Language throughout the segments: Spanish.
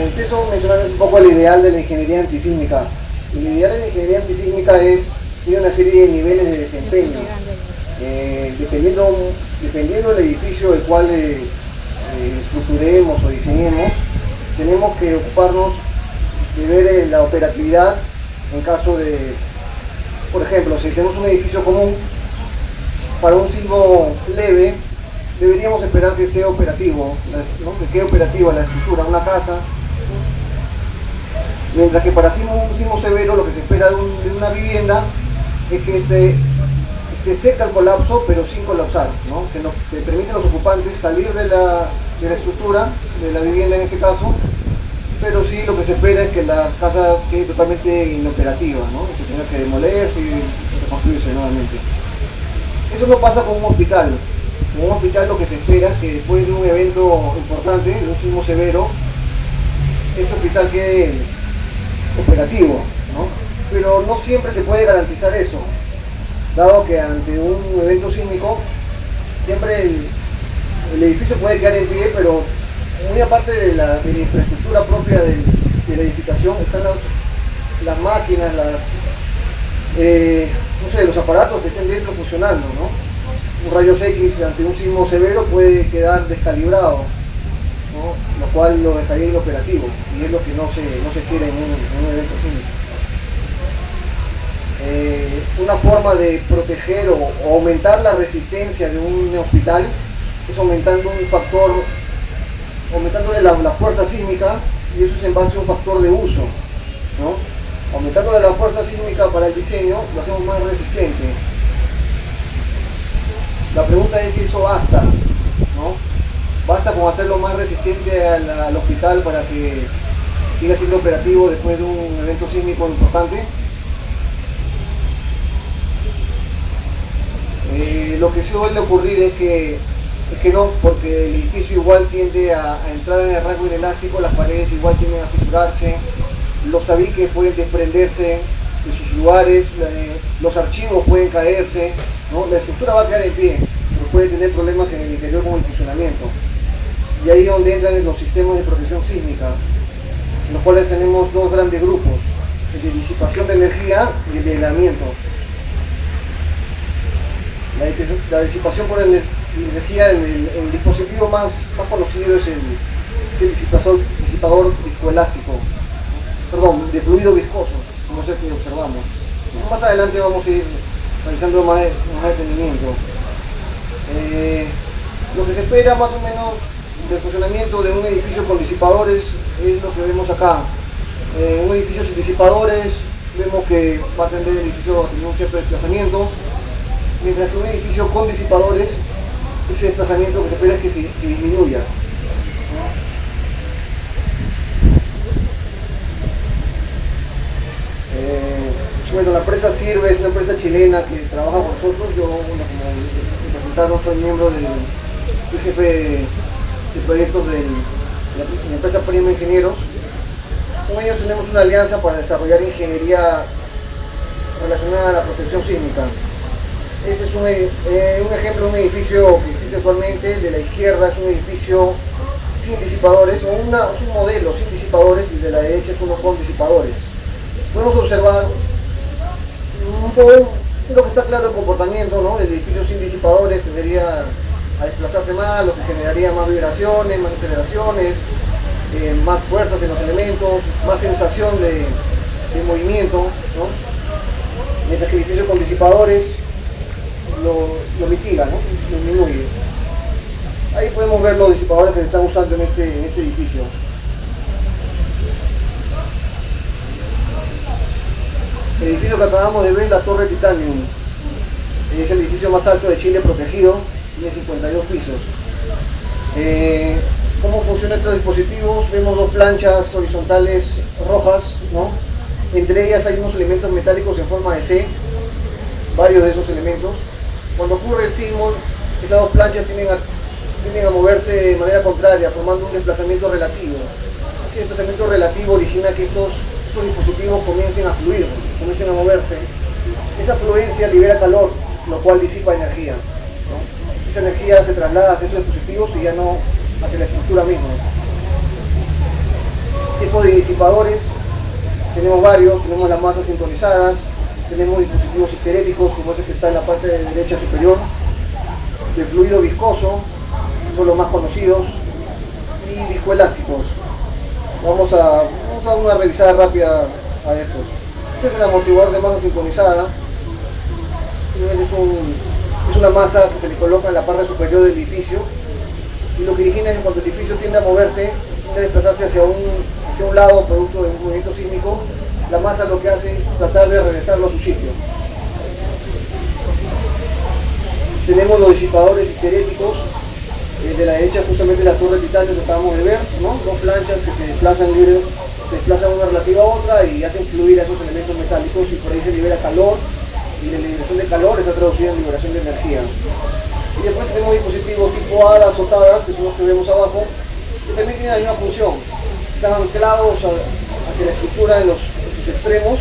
empiezo a mencionar un poco el ideal de la ingeniería antisísmica. El ideal de la ingeniería antisísmica tiene una serie de niveles de desempeño. Dependiendo del edificio del cual estructuremos o diseñemos, tenemos que ocuparnos de ver la operatividad en caso de, por ejemplo, si tenemos un edificio común, para un sismo leve, deberíamos esperar que esté operativo, ¿no? Que quede operativa la estructura, una casa, mientras que para un sismo severo lo que se espera de una vivienda es que esté cerca al colapso, pero sin colapsar, ¿no? Que permite a los ocupantes salir de la estructura, de la vivienda en este caso, pero sí lo que se espera es que la casa quede totalmente inoperativa, ¿no? Que tenga que demolerse y reconstruirse nuevamente. Eso no pasa con un hospital. Con un hospital lo que se espera es que después de un evento importante, de un sismo severo, este hospital quede operativo, ¿no? Pero no siempre se puede garantizar eso, dado que ante un evento sísmico siempre el edificio puede quedar en pie, pero muy aparte de la infraestructura propia de la edificación están las máquinas, los aparatos que estén dentro funcionando, ¿no? Un rayos X ante un sismo severo puede quedar descalibrado, ¿no? Lo cual lo dejaría inoperativo, y es lo que no se quiere en un evento sísmico. Una forma de proteger o aumentar la resistencia de un hospital es aumentándole la fuerza sísmica, y eso es en base a un factor de uso, ¿no? Aumentándole la fuerza sísmica para el diseño, lo hacemos más resistente. La pregunta es si eso basta, ¿no? ¿Basta con hacerlo más resistente al hospital para que siga siendo operativo después de un evento sísmico importante? Lo que suele ocurrir es que no, porque el edificio igual tiende a entrar en el rango inelástico, las paredes igual tienden a fisurarse, los tabiques pueden desprenderse de sus lugares, los archivos pueden caerse, ¿no? La estructura va a quedar en pie, pero puede tener problemas en el interior con el funcionamiento. Y ahí es donde entran los sistemas de protección sísmica, en los cuales tenemos dos grandes grupos, el de disipación de energía y el de aislamiento. La disipación por energía, el dispositivo más conocido es el disipador viscoelástico, perdón, de fluido viscoso, como es el que observamos. Más adelante vamos a ir realizando más detenimiento. Lo que se espera más o menos del funcionamiento de un edificio con disipadores es lo que vemos acá. Un edificio sin disipadores, vemos que va a tender el edificio a tener un cierto desplazamiento, mientras que un edificio con disipadores, ese desplazamiento que se espera es que disminuya. Bueno, la empresa Sirve es una empresa chilena que trabaja con nosotros. Yo, bueno, como me presentaron, soy miembro soy jefe de proyectos de la empresa Prima Ingenieros. Con ellos tenemos una alianza para desarrollar ingeniería relacionada a la protección sísmica. Este es un ejemplo de un edificio que existe actualmente. El de la izquierda es un edificio sin disipadores, es un modelo sin disipadores, y el de la derecha es uno con disipadores. Podemos observar un poco lo que está claro el comportamiento, ¿no? El edificio sin disipadores tendería a desplazarse más, lo que generaría más vibraciones, más aceleraciones, más fuerzas en los elementos, más sensación de movimiento, ¿no? Mientras que el edificio con disipadores lo mitiga, ¿no? Lo disminuye. Ahí podemos ver los disipadores que se están usando en este edificio. El edificio que acabamos de ver es la Torre Titanium. Es el edificio más alto de Chile protegido, tiene 52 pisos. ¿Cómo funcionan estos dispositivos? Vemos dos planchas horizontales rojas, ¿no? Entre ellas hay unos elementos metálicos en forma de C, varios de esos elementos. Cuando ocurre el sismo, esas dos planchas tienden a moverse de manera contraria, formando un desplazamiento relativo. Ese desplazamiento relativo origina que estos dispositivos comiencen a fluir, comiencen a moverse. Esa fluencia libera calor, lo cual disipa energía, ¿no? Esa energía se traslada hacia esos dispositivos y ya no hacia la estructura misma. Tipos de disipadores, tenemos varios, tenemos las masas sintonizadas, tenemos dispositivos histeréticos como ese que está en la parte derecha superior, de fluido viscoso, que son los más conocidos, y viscoelásticos. Vamos a dar una revisada rápida a estos. Este es el amortiguador de masa sincronizada. Es una masa que se le coloca en la parte superior del edificio, y lo que origina es que cuando el edificio tiende a moverse, tiende a desplazarse hacia un lado producto de un movimiento sísmico, la masa lo que hace es tratar de regresarlo a su sitio. Tenemos los disipadores histeréticos, de la derecha justamente la torre de titanio que acabamos de ver, ¿no? Dos planchas que se desplazan una relativa a otra y hacen fluir a esos elementos metálicos, y por ahí se libera calor, y la liberación de calor está traducida en liberación de energía. Y después tenemos dispositivos tipo hadas o tadas, que son los que vemos abajo, que también tienen la misma función. Están anclados hacia la estructura en sus extremos,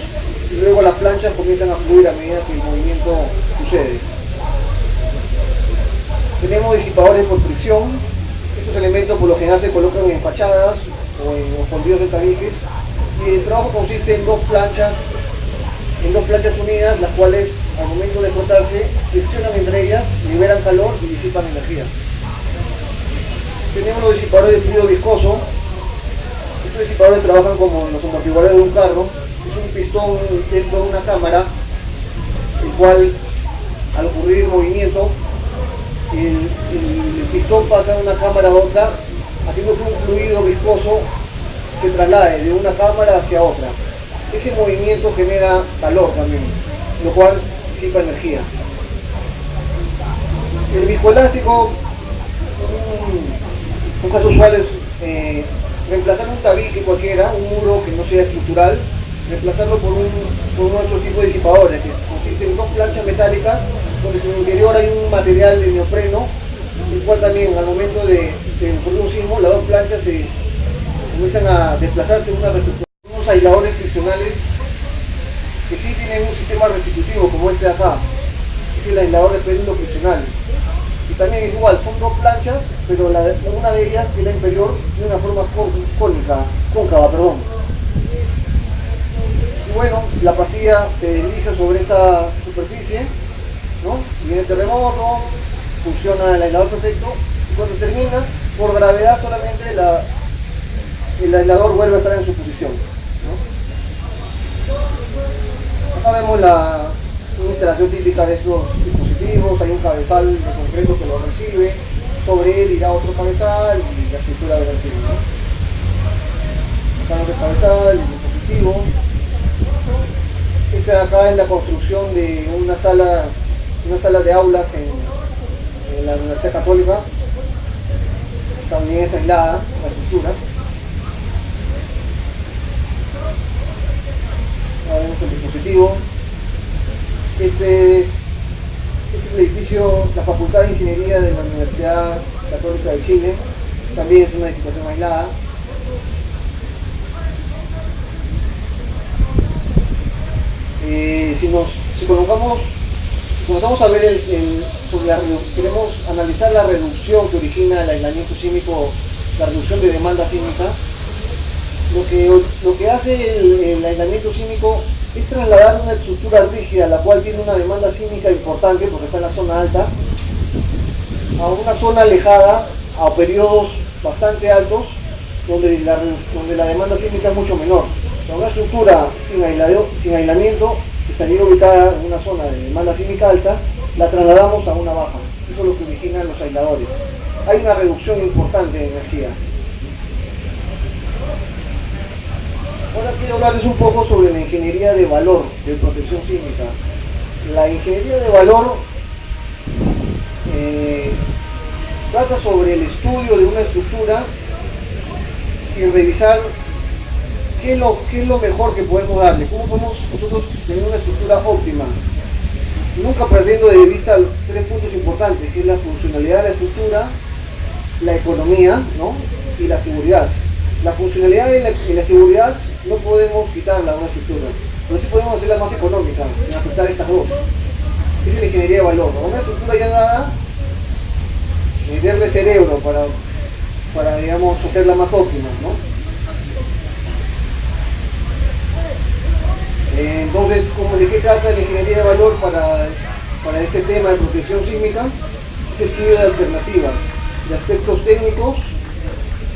y luego las planchas comienzan a fluir a medida que el movimiento sucede. Tenemos disipadores por fricción. Estos elementos por lo general se colocan en fachadas o en fondidos de tabiques, y el trabajo consiste en dos planchas unidas, las cuales al momento de frotarse friccionan entre ellas, liberan calor y disipan energía. Tenemos los disipadores de fluido viscoso. Estos disipadores trabajan como los amortiguadores de un carro. Es un pistón dentro de una cámara, el cual al ocurrir el movimiento, el pistón pasa de una cámara a otra, haciendo que un fluido viscoso se traslade de una cámara hacia otra. Ese movimiento genera calor también, lo cual disipa energía. El viscoelástico, un caso usual es reemplazar un tabique cualquiera, un muro que no sea estructural, reemplazarlo por uno de estos tipos de disipadores, que consisten en dos planchas metálicas, donde en el interior hay un material de neopreno, el cual también al momento de ocurrir un sismo, las dos planchas se comienzan a desplazarse una respecto. Unos aisladores friccionales que sí tienen un sistema restitutivo, como este de acá, es el aislador de péndulo friccional. Y también es igual, son dos planchas, pero una de ellas, que es la inferior, tiene una forma cóncava. Y bueno, la pastilla se desliza sobre esta superficie, ¿no? Si viene el terremoto, funciona el aislador perfecto, y cuando termina, por gravedad solamente el aislador vuelve a estar en su posición, ¿no? Acá vemos una instalación típica de estos dispositivos. Hay un cabezal de concreto que lo recibe, sobre él irá otro cabezal y la estructura del recibe, ¿no? Acá vemos el cabezal, el dispositivo. Este de acá es la construcción de una sala de aulas en la Universidad Católica. También es aislada la estructura. Ahora vemos el dispositivo. Este es el edificio, la Facultad de Ingeniería de la Universidad Católica de Chile. También es una edificación aislada. Si comenzamos a ver queremos analizar la reducción que origina el aislamiento sísmico, la reducción de demanda sísmica. Lo que hace el aislamiento sísmico es trasladar una estructura rígida, la cual tiene una demanda sísmica importante porque está en la zona alta, a una zona alejada, a periodos bastante altos, donde la demanda sísmica es mucho menor. O sea, una estructura sin aislamiento estaría ubicada en una zona de demanda sísmica alta, la trasladamos a una baja. Eso es lo que originan los aisladores. Hay una reducción importante de energía. Ahora quiero hablarles un poco sobre la ingeniería de valor de protección sísmica. La ingeniería de valor trata sobre el estudio de una estructura y revisar qué es lo mejor que podemos darle, cómo podemos nosotros tener una estructura óptima, nunca perdiendo de vista 3 puntos importantes, que es la funcionalidad de la estructura, la economía, ¿no? Y la seguridad. La funcionalidad y la seguridad no podemos quitarla de una estructura, pero sí podemos hacerla más económica, sin afectar estas dos. Esa es la ingeniería de valor, ¿no? Una estructura ya dada, meterle cerebro para digamos, hacerla más óptima, ¿no? Entonces, ¿de qué trata la ingeniería de valor para este tema de protección sísmica? Es estudio de alternativas, de aspectos técnicos,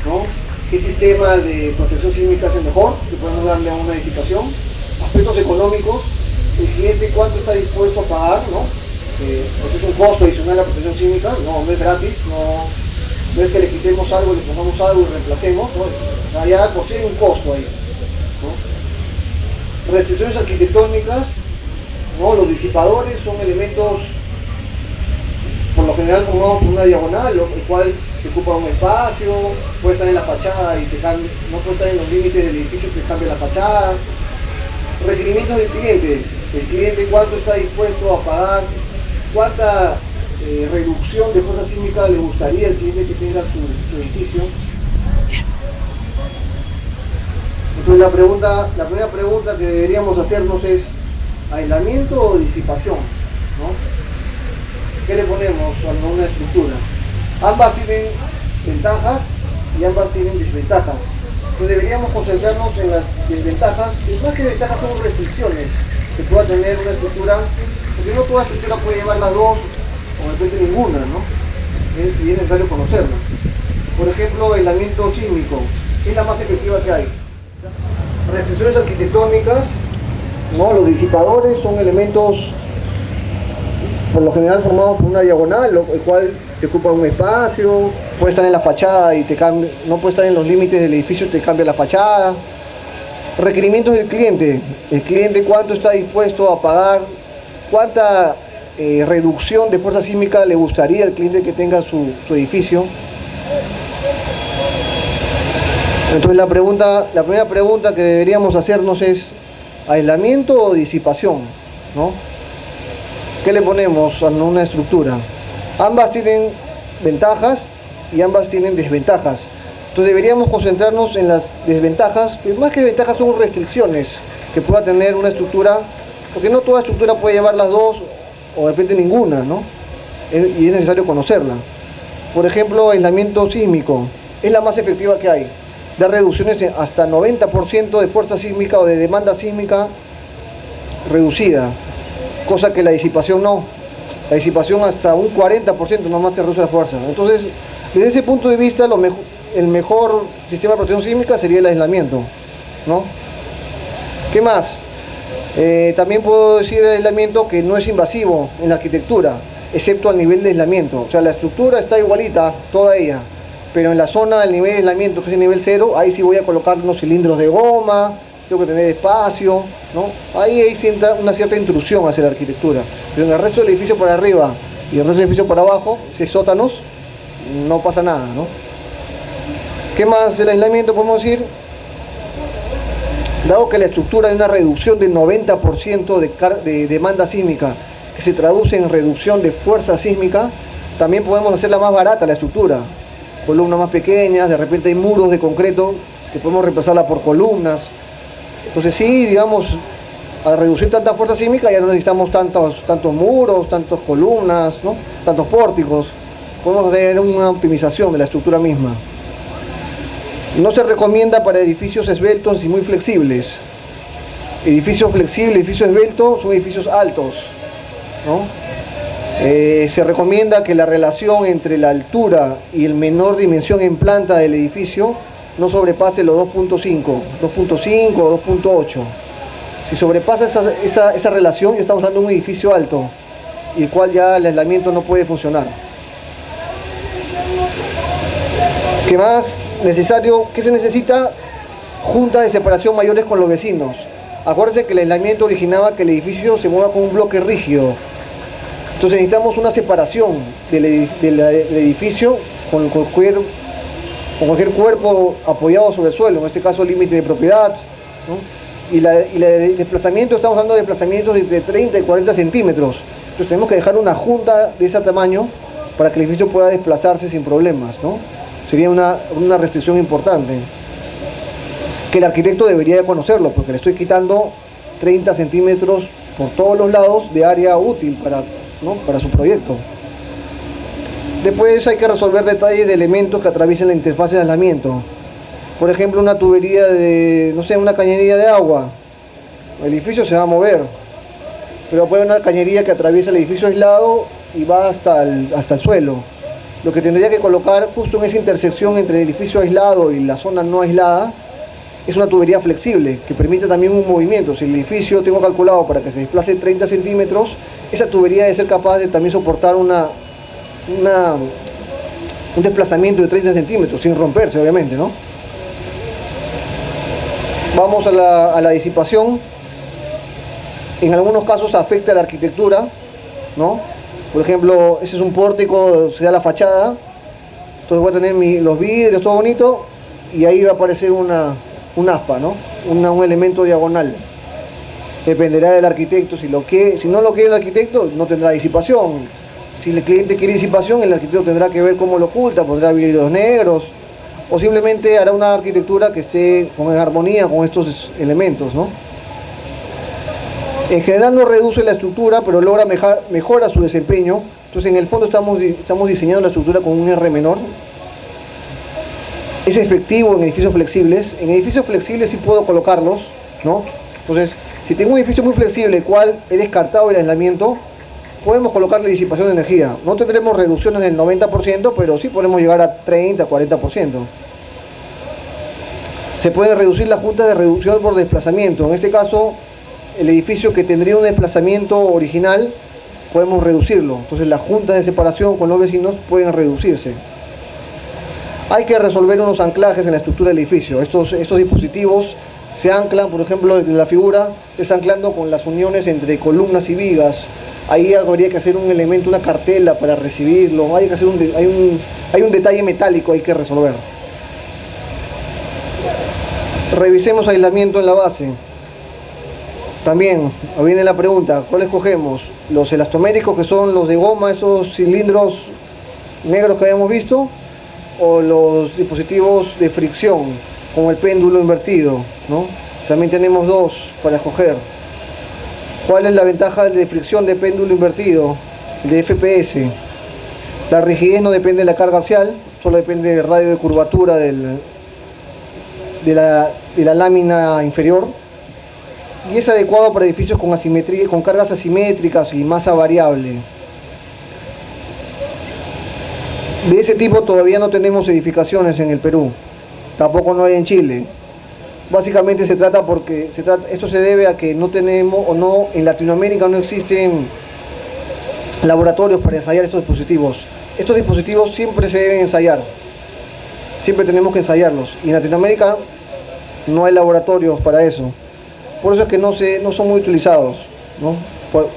¿no? ¿Qué sistema de protección sísmica es el mejor que podemos darle a una edificación? Aspectos económicos, el cliente cuánto está dispuesto a pagar, ¿no? Ese es un costo adicional a la protección sísmica, no es gratis, no es que le quitemos algo, le pongamos algo y reemplacemos, ¿no? O sea, ya por sí hay un costo ahí, ¿no? Restricciones arquitectónicas, ¿no? Los disipadores son elementos por lo general formados por una diagonal, el cual te ocupa un espacio, puede estar en la fachada y no puede estar en los límites del edificio y te cambia la fachada. Requerimientos del cliente, el cliente cuánto está dispuesto a pagar, cuánta reducción de fuerza sísmica le gustaría al cliente que tenga su edificio. Entonces la primera pregunta que deberíamos hacernos es ¿aislamiento o disipación? ¿No? ¿Qué le ponemos a una estructura? Ambas tienen ventajas y ambas tienen desventajas. Entonces deberíamos concentrarnos en las desventajas, y más que ventajas son restricciones que pueda tener una estructura, porque no toda estructura puede llevar las dos o de repente ninguna, ¿no? Y es necesario conocerla. Por ejemplo, aislamiento sísmico, es la más efectiva que hay. Restricciones arquitectónicas, ¿no? Los disipadores son elementos por lo general formados por una diagonal, el cual te ocupa un espacio, puede estar en la fachada y no puede estar en los límites del edificio y te cambia la fachada. Requerimientos del cliente, el cliente cuánto está dispuesto a pagar, cuánta reducción de fuerza sísmica le gustaría al cliente que tenga su edificio. Entonces la primera pregunta que deberíamos hacernos es ¿aislamiento o disipación? ¿No? ¿Qué le ponemos a una estructura? Ambas tienen ventajas y ambas tienen desventajas. Entonces deberíamos concentrarnos en las desventajas, y más que ventajas son restricciones que pueda tener una estructura, porque no toda estructura puede llevar las dos o de repente ninguna, ¿no? Y es necesario conocerla. Por ejemplo, aislamiento sísmico, es la más efectiva que hay. Da reducciones de hasta 90% de fuerza sísmica o de demanda sísmica reducida, cosa que la disipación no. La disipación hasta un 40% nomás te reduce la fuerza. Entonces, desde ese punto de vista, el mejor sistema de protección sísmica sería el aislamiento, ¿no? ¿Qué más? También puedo decir el aislamiento que no es invasivo en la arquitectura, excepto al nivel de aislamiento. O sea, la estructura está igualita, toda ella, pero en la zona del nivel de aislamiento, que es el nivel 0, ahí sí voy a colocar unos cilindros de goma, tengo que tener espacio, ¿no? Ahí sienta una cierta intrusión hacia la arquitectura, pero en el resto del edificio por arriba y el resto del edificio por abajo, si es sótanos, no pasa nada, ¿no? ¿Qué más del aislamiento podemos decir? Dado que la estructura hay una reducción del 90% de demanda sísmica, que se traduce en reducción de fuerza sísmica, también podemos hacerla más barata la estructura. Columnas más pequeñas, de repente hay muros de concreto que podemos reemplazarla por columnas. Entonces sí, digamos, al reducir tanta fuerza sísmica ya no necesitamos tantos muros, tantas columnas, ¿no? Tantos pórticos. Podemos hacer una optimización de la estructura misma. No se recomienda para edificios esbeltos y muy flexibles. Edificio flexible, edificio esbelto son edificios altos, ¿no? Se recomienda que la relación entre la altura y el menor dimensión en planta del edificio no sobrepase los 2.5 o 2.8. Si sobrepasa esa relación, ya estamos hablando de un edificio alto, y el cual ya el aislamiento no puede funcionar. ¿Qué más? ¿Qué se necesita? Juntas de separación mayores con los vecinos. Acuérdense que el aislamiento originaba que el edificio se mueva con un bloque rígido. Entonces necesitamos una separación del edificio con cualquier cuerpo apoyado sobre el suelo, en este caso límite de propiedad, ¿no? Y el desplazamiento, estamos hablando de desplazamientos de entre 30 y 40 centímetros. Entonces tenemos que dejar una junta de ese tamaño para que el edificio pueda desplazarse sin problemas, ¿no? Sería una restricción importante, que el arquitecto debería conocerlo, porque le estoy quitando 30 centímetros por todos los lados de área útil para su proyecto. Después hay que resolver detalles de elementos que atraviesen la interfaz de aislamiento. Por ejemplo, una tubería una cañería de agua. el edificio se va a mover, pero puede haber una cañería que atraviesa el edificio aislado y va hasta el suelo. Lo que tendría que colocar justo en esa intersección entre el edificio aislado y la zona no aislada es una tubería flexible que permite también un movimiento. Si el edificio tengo calculado para que se desplace 30 centímetros, esa tubería debe ser capaz de también soportar un desplazamiento de 30 centímetros sin romperse, obviamente, ¿no? Vamos a la disipación. En algunos casos afecta a la arquitectura, ¿no? Por ejemplo, ese es un pórtico, se da la fachada, entonces voy a tener los vidrios, todo bonito, y ahí va a aparecer un aspa, ¿no? Un elemento diagonal. Dependerá del arquitecto. Si no lo quiere el arquitecto, no tendrá disipación. Si el cliente quiere disipación, el arquitecto tendrá que ver cómo lo oculta, pondrá vidrios negros, o simplemente hará una arquitectura que esté en armonía con estos elementos, ¿no? En general no reduce la estructura, pero mejora su desempeño. Entonces, en el fondo estamos diseñando la estructura con un R menor. Es efectivo en edificios flexibles. En edificios flexibles sí puedo colocarlos, ¿no? Entonces, si tengo un edificio muy flexible, el cual he descartado el aislamiento, podemos colocarle disipación de energía. No tendremos reducciones del 90%, pero sí podemos llegar a 30, 40%. Se pueden reducir las juntas de reducción por desplazamiento. En este caso, el edificio que tendría un desplazamiento original, podemos reducirlo. Entonces las juntas de separación con los vecinos pueden reducirse. Hay que resolver unos anclajes en la estructura del edificio. Estos dispositivos se anclan, por ejemplo, en la figura, se está anclando con las uniones entre columnas y vigas. Ahí habría que hacer un elemento, una cartela para recibirlo. Hay un detalle metálico hay que resolver. Revisemos aislamiento en la base. También viene la pregunta, ¿cuál escogemos? ¿Los elastoméricos, que son los de goma, esos cilindros negros que habíamos visto? ¿O los dispositivos de fricción, como el péndulo invertido, ¿no? También tenemos dos para escoger. ¿Cuál es la ventaja de fricción de péndulo invertido? El de FPS. La rigidez no depende de la carga axial, solo depende del radio de curvatura de la lámina inferior. Y es adecuado para edificios con cargas asimétricas y masa variable. De ese tipo todavía no tenemos edificaciones en el Perú, tampoco no hay en Chile. Básicamente esto se debe a que no tenemos, en Latinoamérica no existen laboratorios para ensayar estos dispositivos. Estos dispositivos siempre se deben ensayar, siempre tenemos que ensayarlos, y en Latinoamérica no hay laboratorios para eso. Por eso es que no son muy utilizados, ¿no?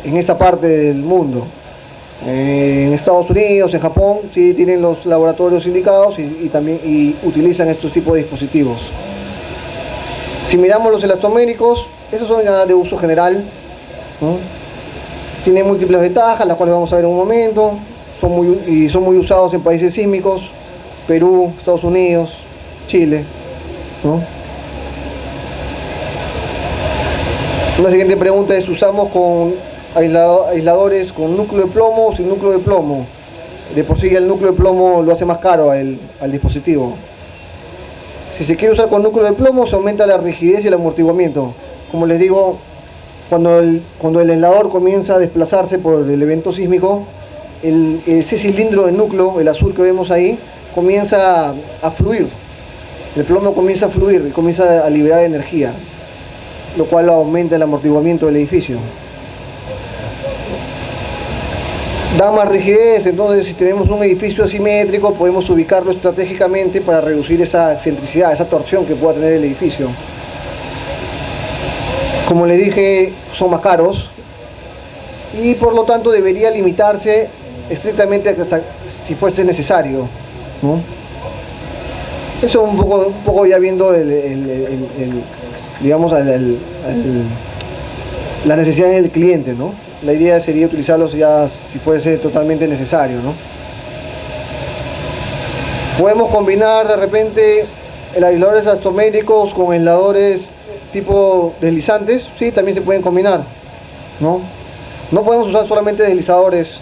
En esta parte del mundo. En Estados Unidos, en Japón, sí tienen los laboratorios indicados y utilizan estos tipos de dispositivos. Si miramos los elastoméricos, esos son ya de uso general, ¿no? Tienen múltiples ventajas, las cuales vamos a ver en un momento. Son muy usados en países sísmicos, Perú, Estados Unidos, Chile, ¿no? La siguiente pregunta es, ¿usamos con aisladores con núcleo de plomo o sin núcleo de plomo? De por sí el núcleo de plomo lo hace más caro al dispositivo. Si se quiere usar con núcleo de plomo, se aumenta la rigidez y el amortiguamiento. Como les digo, cuando el aislador comienza a desplazarse por el evento sísmico, ese cilindro de núcleo, el azul que vemos ahí, comienza a fluir. El plomo comienza a fluir y comienza a liberar energía, lo cual aumenta el amortiguamiento del edificio. Da más rigidez. Entonces, si tenemos un edificio asimétrico, podemos ubicarlo estratégicamente para reducir esa excentricidad, esa torsión que pueda tener el edificio. Como les dije, son más caros y por lo tanto debería limitarse estrictamente hasta si fuese necesario, ¿no? Eso un poco ya viendo digamos, las necesidades del cliente, ¿no? La idea sería utilizarlos ya si fuese totalmente necesario, ¿no? Podemos combinar de repente aisladores elastoméricos con aisladores tipo deslizantes, sí, también se pueden combinar, ¿no? No podemos usar solamente deslizadores,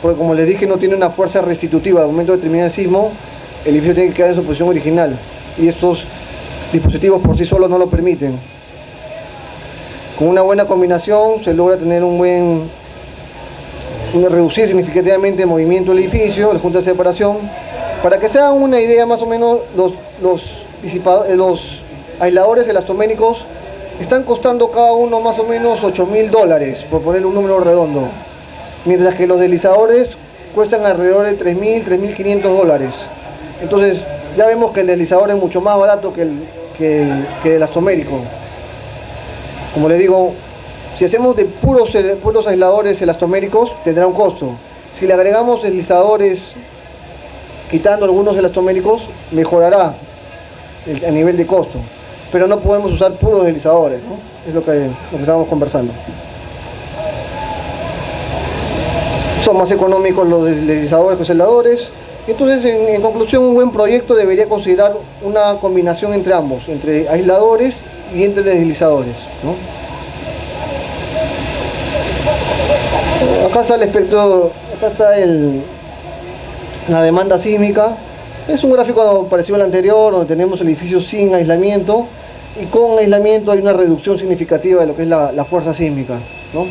porque como les dije, no tiene una fuerza restitutiva. Al momento de terminar el sismo, el edificio tiene que quedar en su posición original, y estos dispositivos por sí solos no lo permiten. Con una buena combinación se logra tener reducir significativamente el movimiento del edificio, la junta de separación. Para que se hagan una idea, más o menos, los aisladores elastoméricos están costando cada uno más o menos $8.000, por poner un número redondo, mientras que los deslizadores cuestan alrededor de $3.000, $3.500. Entonces ya vemos que el deslizador es mucho más barato que el elastomérico. Como les digo, si hacemos de puros aisladores elastoméricos, tendrá un costo. Si le agregamos deslizadores, quitando algunos elastoméricos, mejorará a nivel de costo. Pero no podemos usar puros deslizadores, ¿no? Es lo que estamos conversando. Son más económicos los deslizadores que los aisladores. Entonces, en conclusión, un buen proyecto debería considerar una combinación entre ambos, entre aisladores y entre deslizadores, ¿no? Acá está el espectro, acá está la demanda sísmica. Es un gráfico parecido al anterior, donde tenemos el edificio sin aislamiento, y con aislamiento hay una reducción significativa de lo que es la fuerza sísmica, ¿no?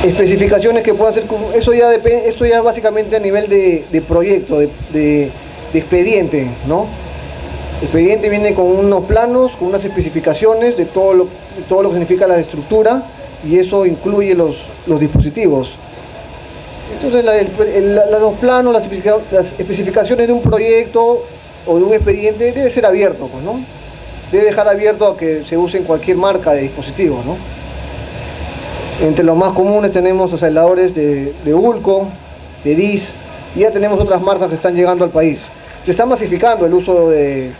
Especificaciones que puedan ser, eso ya depende, esto ya es básicamente a nivel de proyecto, de expediente, ¿no? El expediente viene con unos planos, con unas especificaciones de todo lo que significa la estructura, y eso incluye los dispositivos. Entonces los planos, las especificaciones de un proyecto o de un expediente debe ser abierto, pues, ¿no? Debe dejar abierto a que se use en cualquier marca de dispositivo, ¿no? Entre los más comunes tenemos los aisladores de Ulco, de DIS, y ya tenemos otras marcas que están llegando al país. Se está masificando el uso de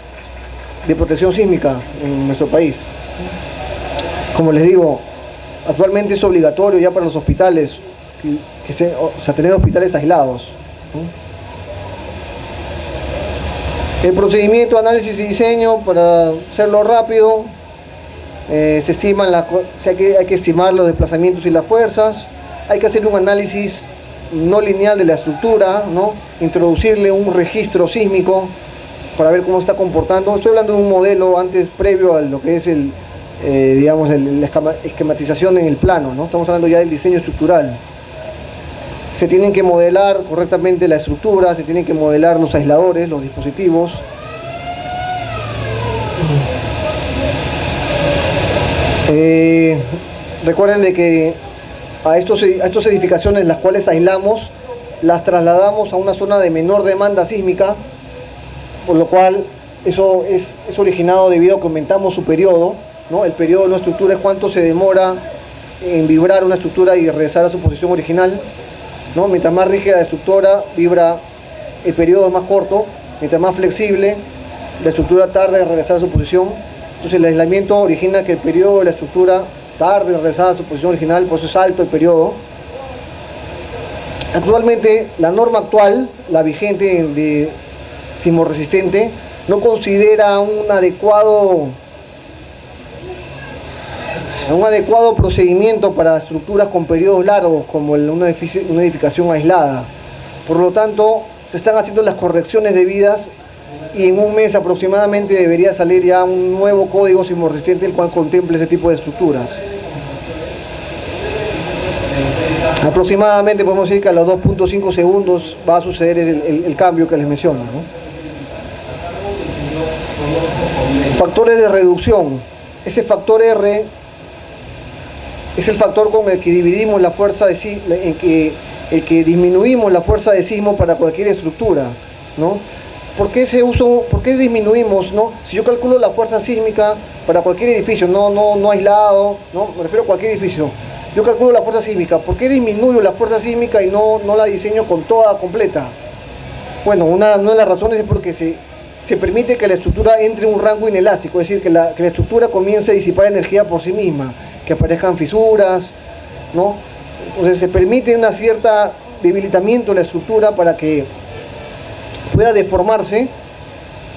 protección sísmica en nuestro país. Como les digo, actualmente es obligatorio ya para los hospitales tener hospitales aislados, ¿no? El procedimiento, análisis y diseño, para hacerlo rápido, hay que estimar los desplazamientos y las fuerzas, hay que hacer un análisis no lineal de la estructura, ¿no? Introducirle un registro sísmico para ver cómo está comportando. Estoy hablando de un modelo previo a lo que es la esquematización en el plano, ¿no? Estamos hablando ya del diseño estructural. Se tienen que modelar correctamente la estructura, se tienen que modelar los aisladores, los dispositivos. Recuerden de que a estas edificaciones las cuales aislamos, las trasladamos a una zona de menor demanda sísmica, por lo cual eso es originado debido a que aumentamos su periodo, ¿no? El periodo de una estructura es cuánto se demora en vibrar una estructura y regresar a su posición original, ¿no? Mientras más rígida la estructura, vibra, el periodo es más corto. Mientras más flexible, la estructura tarda en regresar a su posición. Entonces el aislamiento origina que el periodo de la estructura tarde en regresar a su posición original, por eso es alto el periodo. Actualmente, la norma actual, la vigente de sismorresistente, no considera un adecuado procedimiento para estructuras con periodos largos como una edificación aislada. Por lo tanto, se están haciendo las correcciones debidas y en un mes aproximadamente debería salir ya un nuevo código sismorresistente el cual contemple ese tipo de estructuras. Aproximadamente podemos decir que a los 2.5 segundos va a suceder el cambio que les menciono, ¿no? Factores de reducción. Ese factor R es el factor con el que dividimos la fuerza el que disminuimos la fuerza de sismo para cualquier estructura, ¿no? ¿Por qué disminuimos, no? Si yo calculo la fuerza sísmica para cualquier edificio, no aislado, ¿no? Me refiero a cualquier edificio. Yo calculo la fuerza sísmica. ¿Por qué disminuyo la fuerza sísmica y no la diseño con toda completa? Bueno, una de las razones es porque se permite que la estructura entre en un rango inelástico, es decir, que la estructura comience a disipar energía por sí misma, que aparezcan fisuras, ¿no? Entonces se permite una cierta debilitamiento de la estructura para que pueda deformarse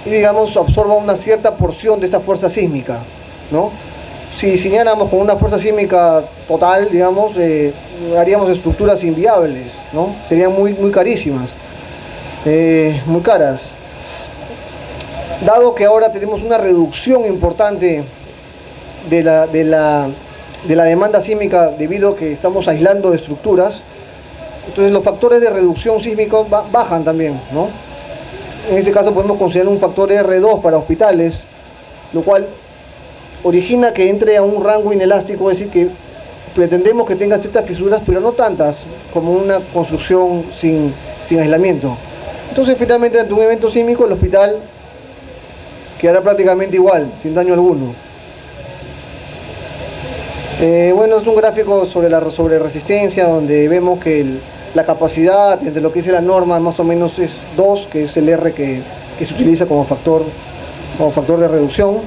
y, digamos, absorba una cierta porción de esa fuerza sísmica, ¿no? Si diseñáramos con una fuerza sísmica total, digamos, haríamos estructuras inviables, ¿no? Serían muy carísimas, muy caras. Dado que ahora tenemos una reducción importante de la demanda sísmica debido a que estamos aislando estructuras, entonces los factores de reducción sísmica bajan también, ¿no? En este caso podemos considerar un factor R2 para hospitales, lo cual origina que entre a un rango inelástico, es decir, que pretendemos que tenga ciertas fisuras, pero no tantas como una construcción sin aislamiento. Entonces finalmente ante un evento sísmico el hospital quedará prácticamente igual, sin daño alguno. Bueno, es un gráfico sobre resistencia, donde vemos que la capacidad entre lo que dice la norma más o menos es 2, que es el R que se utiliza como factor de reducción.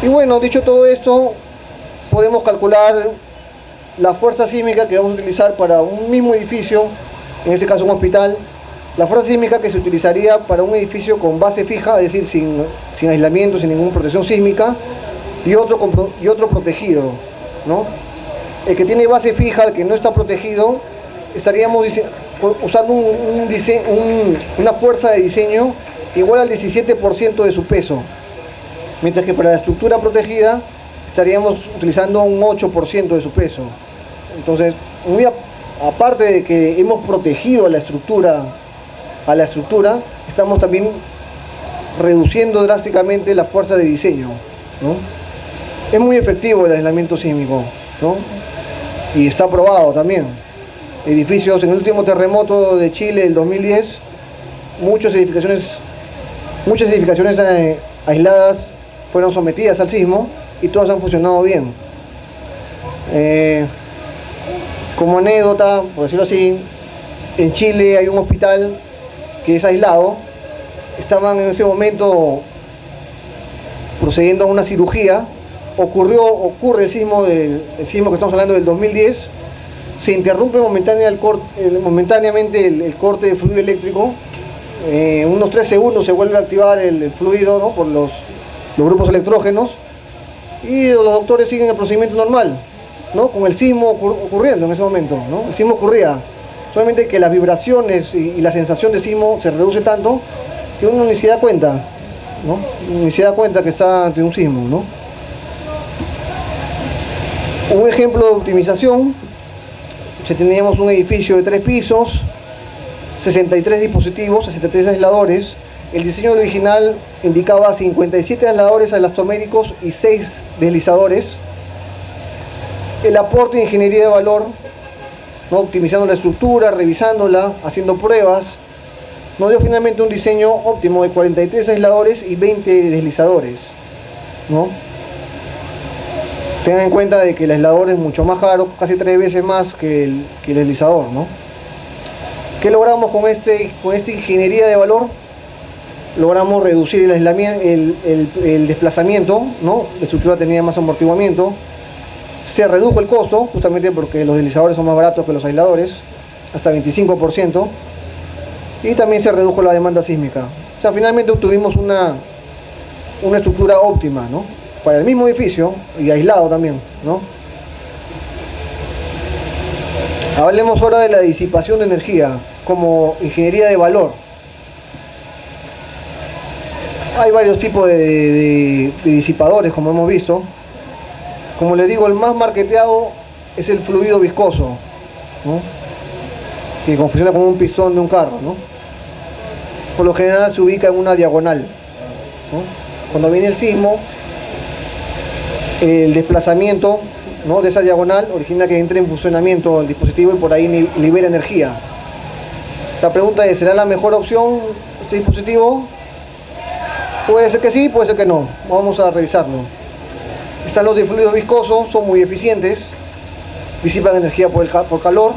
Y bueno, dicho todo esto, podemos calcular la fuerza sísmica que vamos a utilizar para un mismo edificio, en este caso un hospital, la fuerza sísmica que se utilizaría para un edificio con base fija, es decir, sin aislamiento, sin ninguna protección sísmica, y otro protegido, ¿no? El que tiene base fija, el que no está protegido, estaríamos usando una fuerza de diseño igual al 17% de su peso, mientras que para la estructura protegida estaríamos utilizando un 8% de su peso. Entonces, aparte de que hemos protegido a la estructura, estamos también reduciendo drásticamente la fuerza de diseño, ¿no? Es muy efectivo el aislamiento sísmico, ¿no? Y está probado también. Edificios, en el último terremoto de Chile del 2010, muchas edificaciones aisladas fueron sometidas al sismo y todas han funcionado bien. Como anécdota, por decirlo así, en Chile hay un hospital que es aislado. Estaban en ese momento procediendo a una cirugía. Ocurre el sismo que estamos hablando del 2010, se interrumpe momentáneamente el corte de fluido eléctrico, unos 3 segundos se vuelve a activar el fluido, ¿no? Por los grupos electrógenos, y los doctores siguen el procedimiento normal, ¿no? Con el sismo ocurriendo en ese momento, ¿no? El sismo ocurría, solamente que las vibraciones y la sensación de sismo se reduce tanto que uno ni se da cuenta, ¿no? Ni se da cuenta que está ante un sismo, ¿no? Un ejemplo de optimización: si teníamos un edificio de 3 pisos, 63 dispositivos, 63 aisladores, el diseño original indicaba 57 aisladores elastoméricos y 6 deslizadores. El aporte de ingeniería de valor, ¿no? Optimizando la estructura, revisándola, haciendo pruebas, nos dio finalmente un diseño óptimo de 43 aisladores y 20 deslizadores, ¿no? Tengan en cuenta de que el aislador es mucho más caro, casi 3 veces más que el deslizador, ¿no? ¿Qué logramos con esta ingeniería de valor? Logramos reducir el aislamiento, el desplazamiento, ¿no? La estructura tenía más amortiguamiento. Se redujo el costo, justamente porque los deslizadores son más baratos que los aisladores, hasta 25%. Y también se redujo la demanda sísmica. O sea, finalmente obtuvimos una estructura óptima, ¿no? Para el mismo edificio y aislado también, ¿no? Hablemos ahora de la disipación de energía como ingeniería de valor. Hay varios tipos de disipadores, como hemos visto. Como les digo, el más marketeado es el fluido viscoso, ¿no? Que funciona como un pistón de un carro, ¿no? Por lo general se ubica en una diagonal, ¿no? Cuando viene el sismo, el desplazamiento, ¿no? De esa diagonal origina que entre en funcionamiento el dispositivo y por ahí libera energía. La pregunta es: ¿será la mejor opción este dispositivo? Puede ser que sí, puede ser que no. Vamos a revisarlo. Están los de fluido viscoso, son muy eficientes, disipan energía por calor,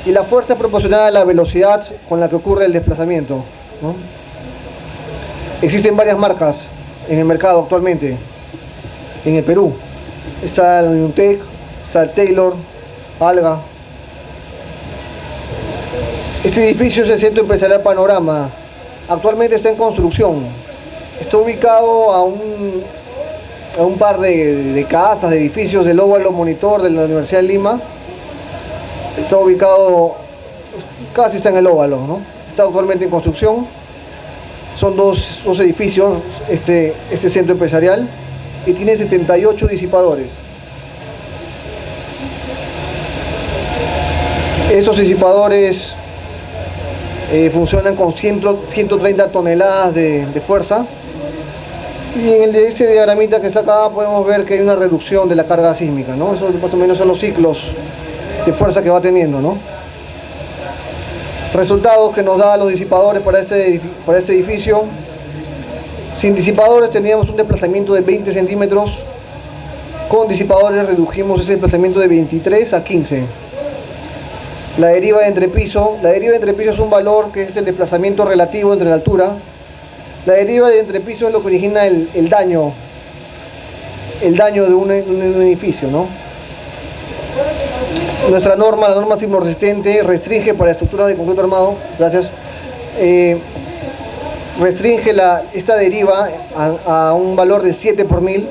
y la fuerza es proporcional a la velocidad con la que ocurre el desplazamiento, ¿no? Existen varias marcas en el mercado actualmente en el Perú. Está el Newtek, está el Taylor, Alga. Este edificio es el Centro Empresarial Panorama. Actualmente está en construcción. Está ubicado a un par de casas, de edificios del óvalo monitor de la Universidad de Lima. Está ubicado, casi está en el óvalo, ¿no? Está actualmente en construcción. Son dos edificios, este centro empresarial, y tiene 78 disipadores. Esos disipadores funcionan con 130 toneladas de fuerza. Y en este diagramita que está acá podemos ver que hay una reducción de la carga sísmica, ¿no? Eso más o menos son los ciclos de fuerza que va teniendo, ¿no? Resultados que nos da los disipadores para este edificio. Sin disipadores teníamos un desplazamiento de 20 centímetros. Con disipadores redujimos ese desplazamiento de 23 a 15. La deriva de entrepiso es un valor que es el desplazamiento relativo entre la altura. La deriva de entrepiso es lo que origina el daño de un edificio, ¿no? Nuestra norma, la norma sismoresistente, restringe para estructuras de concreto armado, gracias, restringe esta deriva a un valor de 7 por 1000.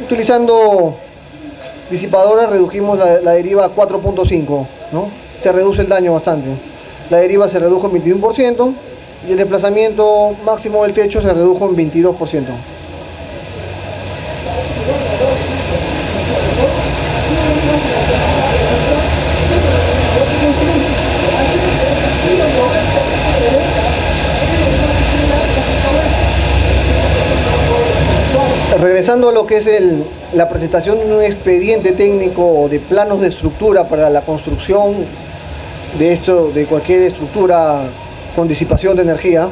Utilizando disipadores redujimos la deriva a 4.5, ¿no? Se reduce el daño bastante. La deriva se redujo en 21% y el desplazamiento máximo del techo se redujo en 22%. Regresando a lo que es la presentación de un expediente técnico o de planos de estructura para la construcción de cualquier estructura con disipación de energía,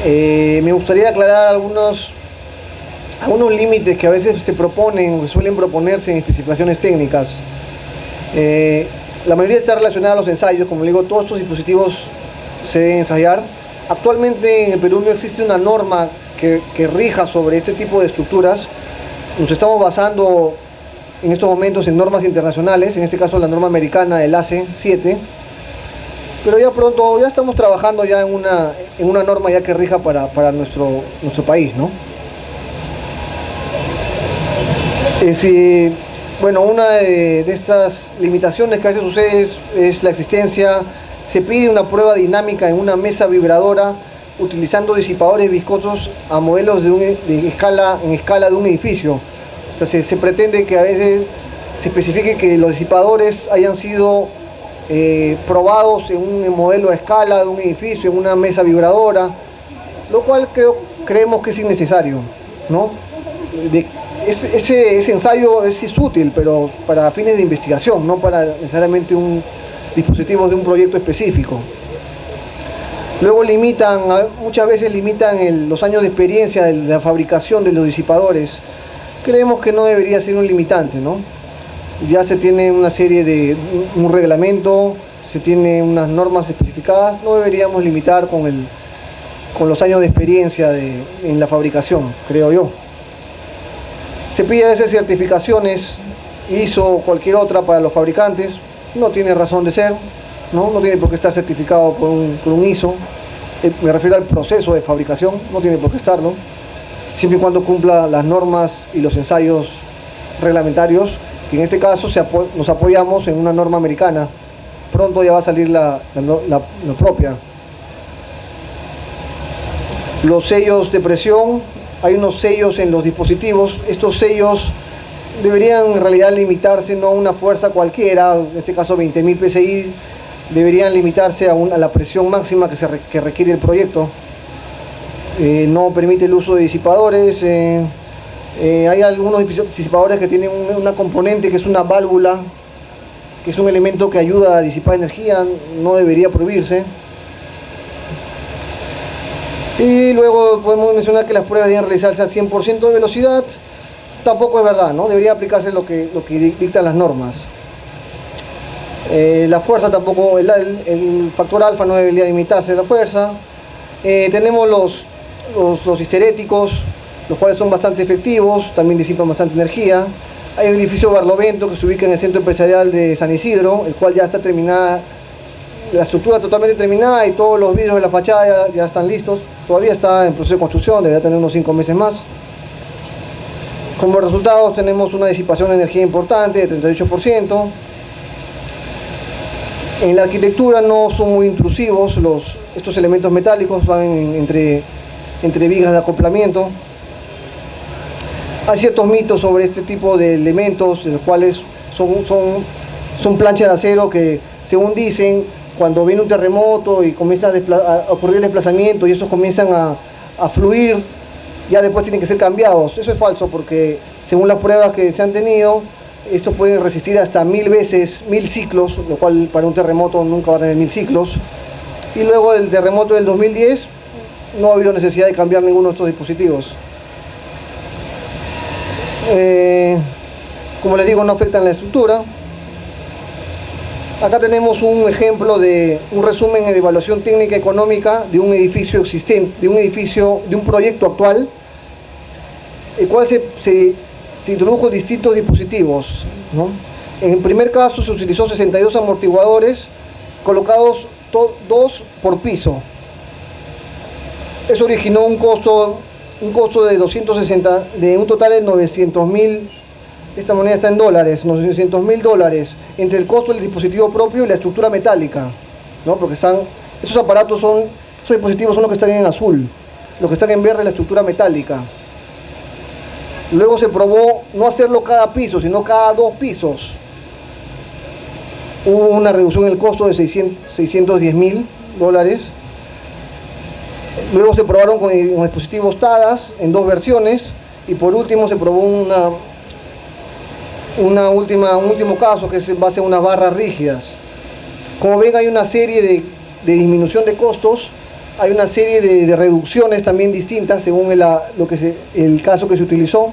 me gustaría aclarar algunos límites que a veces se proponen o que suelen proponerse en especificaciones técnicas. La mayoría está relacionada a los ensayos. Como le digo, todos estos dispositivos se deben ensayar. Actualmente en el Perú no existe una norma que rija sobre este tipo de estructuras. Nos estamos basando en estos momentos en normas internacionales, en este caso la norma americana del ACE 7, pero ya pronto ya estamos trabajando ya en una norma ya que rija para nuestro país, ¿no? Bueno, una de estas limitaciones que a veces sucede es la existencia, se pide una prueba dinámica en una mesa vibradora utilizando disipadores viscosos a modelos en escala de un edificio. O sea, se pretende que a veces se especifique que los disipadores hayan sido probados en un modelo a escala de un edificio, en una mesa vibradora, lo cual creemos que es innecesario, ¿no? Ese ensayo es útil, pero para fines de investigación, no para necesariamente un dispositivo de un proyecto específico. Luego muchas veces limitan los años de experiencia de la fabricación de los disipadores. Creemos que no debería ser un limitante, ¿no? Ya se tiene una serie un reglamento, se tiene unas normas especificadas, no deberíamos limitar con los años de experiencia en la fabricación, creo yo. Se pide a veces certificaciones, ISO o cualquier otra para los fabricantes, no tiene razón de ser, ¿no? No tiene por qué estar certificado por un ISO, me refiero al proceso de fabricación, no tiene por qué estarlo, siempre y cuando cumpla las normas y los ensayos reglamentarios, que en este caso nos apoyamos en una norma americana. Pronto ya va a salir la propia. Los sellos de presión, hay unos sellos en los dispositivos, estos sellos deberían en realidad limitarse no a una fuerza cualquiera, en este caso 20.000 PSI, deberían limitarse a la presión máxima que requiere el proyecto. No permite el uso de disipadores. Hay algunos disipadores que tienen una componente que es una válvula, que es un elemento que ayuda a disipar energía, no debería prohibirse. Y luego podemos mencionar que las pruebas deben realizarse al 100% de velocidad. Tampoco es verdad, ¿no? Debería aplicarse lo que dictan las normas. La fuerza tampoco, el factor alfa no debería limitarse a la fuerza. Tenemos los histeréticos, los cuales son bastante efectivos, también disipan bastante energía. Hay un edificio Barlovento que se ubica en el centro empresarial de San Isidro, el cual ya está terminada, la estructura totalmente terminada y todos los vidrios de la fachada ya están listos. Todavía está en proceso de construcción, debería tener unos 5 meses más. Como resultados tenemos una disipación de energía importante de 38%. En la arquitectura no son muy intrusivos, estos elementos metálicos van entre vigas de acoplamiento. Hay ciertos mitos sobre este tipo de elementos, los cuales son planchas de acero que, según dicen, cuando viene un terremoto y comienza a ocurrir el desplazamiento y estos comienzan a fluir, ya después tienen que ser cambiados. Eso es falso porque, según las pruebas que se han tenido, estos pueden resistir hasta 1000 veces, 1000 ciclos, lo cual para un terremoto nunca va a tener 1000 ciclos. Y luego del terremoto del 2010 no ha habido necesidad de cambiar ninguno de estos dispositivos. Como les digo, no afectan la estructura. Acá tenemos un ejemplo de un resumen de evaluación técnica económica de un edificio existente, de un proyecto actual, el cual se introdujo distintos dispositivos, ¿no? En el primer caso se utilizó 62 amortiguadores colocados 2 por piso. Eso originó un costo de 260, de un total de 900.000. Esta moneda está en dólares, $900.000 entre el costo del dispositivo propio y la estructura metálica, ¿no? Porque esos aparatos esos dispositivos son los que están en azul, los que están en verde la estructura metálica. Luego se probó no hacerlo cada piso, sino cada 2 pisos. Hubo una reducción en el costo de $610.000. Luego se probaron con dispositivos TADAS en 2 versiones. Y por último se probó un último caso que es en base a unas barras rígidas. Como ven, hay una serie de disminución de costos, hay una serie de reducciones también distintas según el caso que se utilizó.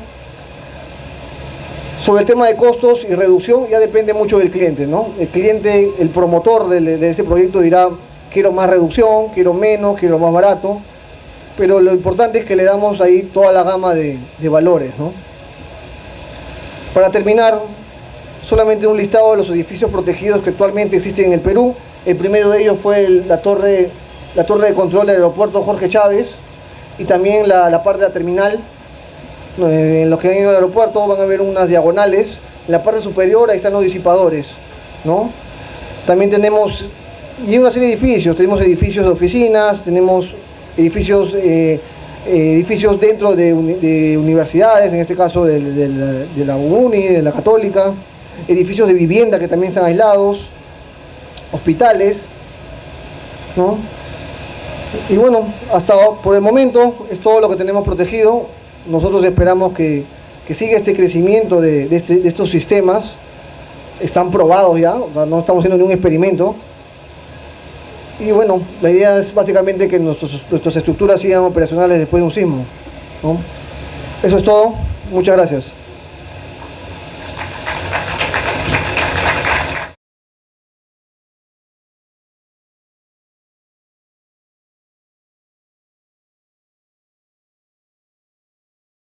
Sobre el tema de costos y reducción ya depende mucho del cliente, ¿no? El cliente, el promotor de ese proyecto dirá: quiero más reducción, quiero menos, quiero más barato, pero lo importante es que le damos ahí toda la gama de valores, ¿no? Para terminar, solamente un listado de los edificios protegidos que actualmente existen en el Perú. El primero de ellos fue la torre de control del aeropuerto Jorge Chávez, y también la parte de la terminal. En los que han ido al aeropuerto van a ver unas diagonales. En la parte superior ahí están los disipadores, ¿no? También tenemos una serie de edificios. Tenemos edificios de oficinas, tenemos edificios dentro de universidades, en este caso de la UNI, de la Católica, edificios de vivienda que también están aislados, hospitales, ¿no? Y bueno, hasta por el momento es todo lo que tenemos protegido. Nosotros esperamos que siga este crecimiento de estos sistemas. Están probados ya, o sea, no estamos haciendo ningún experimento. Y bueno, la idea es básicamente que nuestras estructuras sigan operacionales después de un sismo, ¿no? Eso es todo. Muchas gracias.